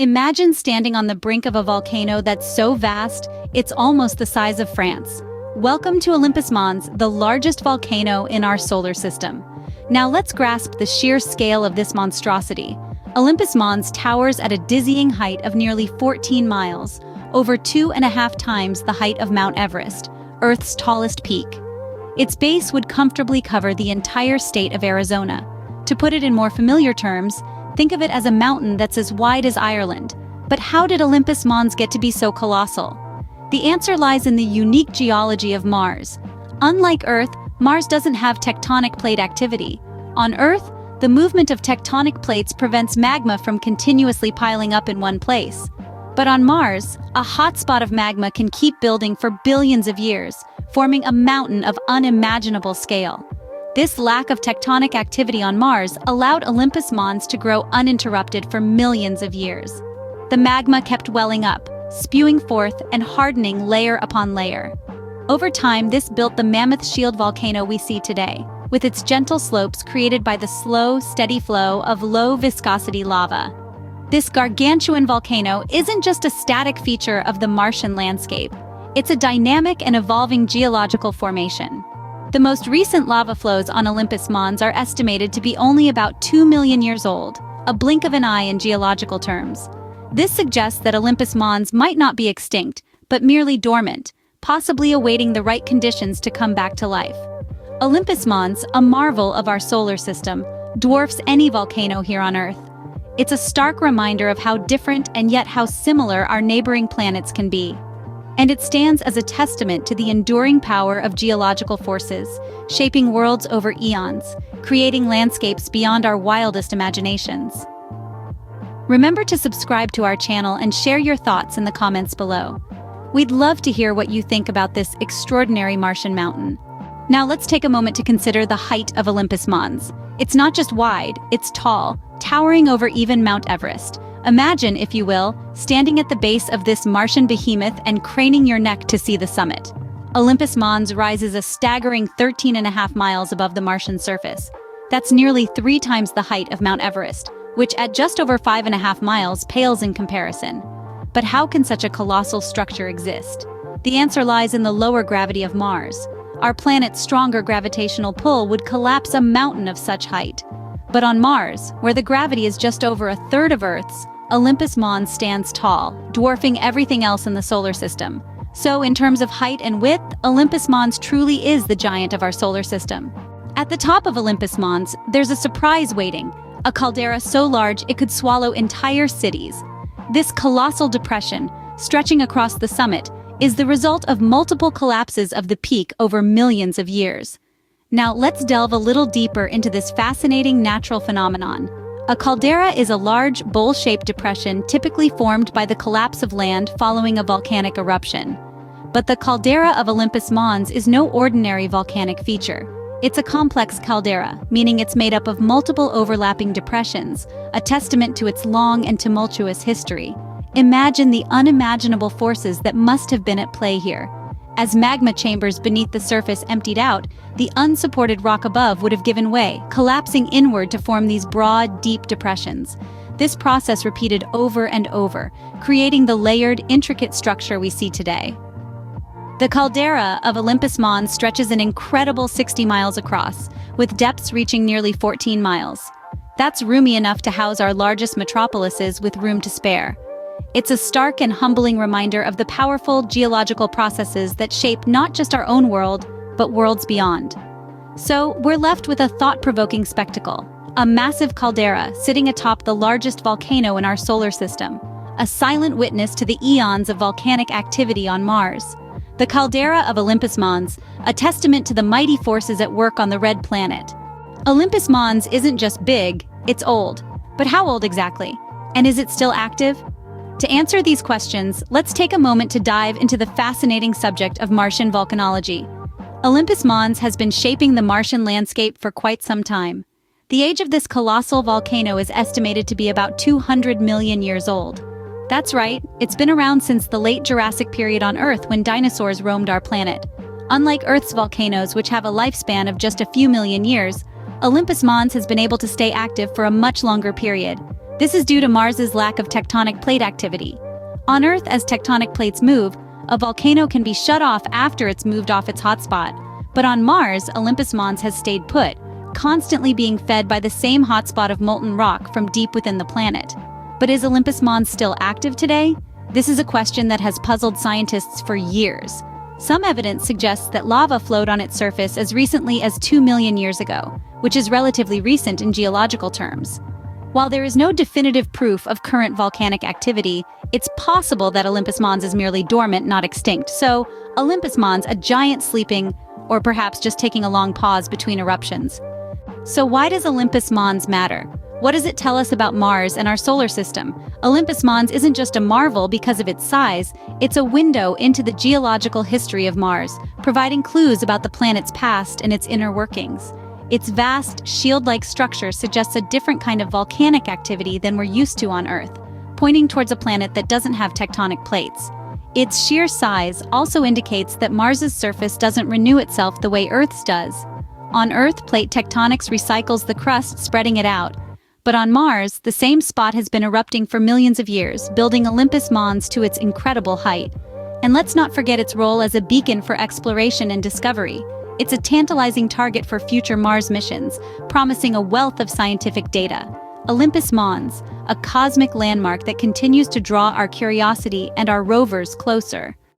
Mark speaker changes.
Speaker 1: Imagine standing on the brink of a volcano that's so vast, it's almost the size of France. Welcome to Olympus Mons, the largest volcano in our solar system. Now let's grasp the sheer scale of this monstrosity. Olympus Mons towers at a dizzying height of nearly 14 miles, over 2.5 times the height of Mount Everest, Earth's tallest peak. Its base would comfortably cover the entire state of Arizona. To put it in more familiar terms, think of it as a mountain that's as wide as Ireland. But how did Olympus Mons get to be so colossal? The answer lies in the unique geology of Mars. Unlike Earth, Mars doesn't have tectonic plate activity. On Earth, the movement of tectonic plates prevents magma from continuously piling up in one place. But on Mars, a hotspot of magma can keep building for billions of years, forming a mountain of unimaginable scale. This lack of tectonic activity on Mars allowed Olympus Mons to grow uninterrupted for millions of years. The magma kept welling up, spewing forth and hardening layer upon layer. Over time, this built the mammoth shield volcano we see today, with its gentle slopes created by the slow, steady flow of low-viscosity lava. This gargantuan volcano isn't just a static feature of the Martian landscape. It's a dynamic and evolving geological formation. The most recent lava flows on Olympus Mons are estimated to be only about 2 million years old, a blink of an eye in geological terms. This suggests that Olympus Mons might not be extinct, but merely dormant, possibly awaiting the right conditions to come back to life. Olympus Mons, a marvel of our solar system, dwarfs any volcano here on Earth. It's a stark reminder of how different and yet how similar our neighboring planets can be. And it stands as a testament to the enduring power of geological forces, shaping worlds over eons, creating landscapes beyond our wildest imaginations. Remember to subscribe to our channel and share your thoughts in the comments below. We'd love to hear what you think about this extraordinary Martian mountain. Now let's take a moment to consider the height of Olympus Mons. It's not just wide, it's tall, towering over even Mount Everest. Imagine, if you will, standing at the base of this Martian behemoth and craning your neck to see the summit. Olympus Mons rises a staggering 13.5 miles above the Martian surface. That's nearly 3 times the height of Mount Everest, which at just over 5.5 miles pales in comparison. But how can such a colossal structure exist? The answer lies in the lower gravity of Mars. Our planet's stronger gravitational pull would collapse a mountain of such height. But on Mars, where the gravity is just over a third of Earth's, Olympus Mons stands tall, dwarfing everything else in the solar system. So, in terms of height and width, Olympus Mons truly is the giant of our solar system. At the top of Olympus Mons, there's a surprise waiting, a caldera so large it could swallow entire cities. This colossal depression, stretching across the summit, is the result of multiple collapses of the peak over millions of years. Now let's delve a little deeper into this fascinating natural phenomenon. A caldera is a large, bowl-shaped depression typically formed by the collapse of land following a volcanic eruption. But the caldera of Olympus Mons is no ordinary volcanic feature. It's a complex caldera, meaning it's made up of multiple overlapping depressions, a testament to its long and tumultuous history. Imagine the unimaginable forces that must have been at play here. As magma chambers beneath the surface emptied out, the unsupported rock above would have given way, collapsing inward to form these broad, deep depressions. This process repeated over and over, creating the layered, intricate structure we see today. The caldera of Olympus Mons stretches an incredible 60 miles across, with depths reaching nearly 14 miles. That's roomy enough to house our largest metropolises with room to spare. It's a stark and humbling reminder of the powerful geological processes that shape not just our own world, but worlds beyond. So, we're left with a thought-provoking spectacle, a massive caldera sitting atop the largest volcano in our solar system, a silent witness to the eons of volcanic activity on Mars. The caldera of Olympus Mons, a testament to the mighty forces at work on the red planet. Olympus Mons isn't just big, it's old. But how old exactly? And is it still active? To answer these questions, let's take a moment to dive into the fascinating subject of Martian volcanology. Olympus Mons has been shaping the Martian landscape for quite some time. The age of this colossal volcano is estimated to be about 200 million years old. That's right, it's been around since the late Jurassic period on Earth when dinosaurs roamed our planet. Unlike Earth's volcanoes, which have a lifespan of just a few million years, Olympus Mons has been able to stay active for a much longer period. This is due to Mars's lack of tectonic plate activity. On Earth, as tectonic plates move, a volcano can be shut off after it's moved off its hotspot. But on Mars, Olympus Mons has stayed put, constantly being fed by the same hotspot of molten rock from deep within the planet. But is Olympus Mons still active today? This is a question that has puzzled scientists for years. Some evidence suggests that lava flowed on its surface as recently as 2 million years ago, which is relatively recent in geological terms. While there is no definitive proof of current volcanic activity, it's possible that Olympus Mons is merely dormant, not extinct. So, Olympus Mons, a giant sleeping, or perhaps just taking a long pause between eruptions. So why does Olympus Mons matter? What does it tell us about Mars and our solar system? Olympus Mons isn't just a marvel because of its size, it's a window into the geological history of Mars, providing clues about the planet's past and its inner workings. Its vast, shield-like structure suggests a different kind of volcanic activity than we're used to on Earth, pointing towards a planet that doesn't have tectonic plates. Its sheer size also indicates that Mars's surface doesn't renew itself the way Earth's does. On Earth, plate tectonics recycles the crust, spreading it out. But on Mars, the same spot has been erupting for millions of years, building Olympus Mons to its incredible height. And let's not forget its role as a beacon for exploration and discovery. It's a tantalizing target for future Mars missions, promising a wealth of scientific data. Olympus Mons, a cosmic landmark that continues to draw our curiosity and our rovers closer.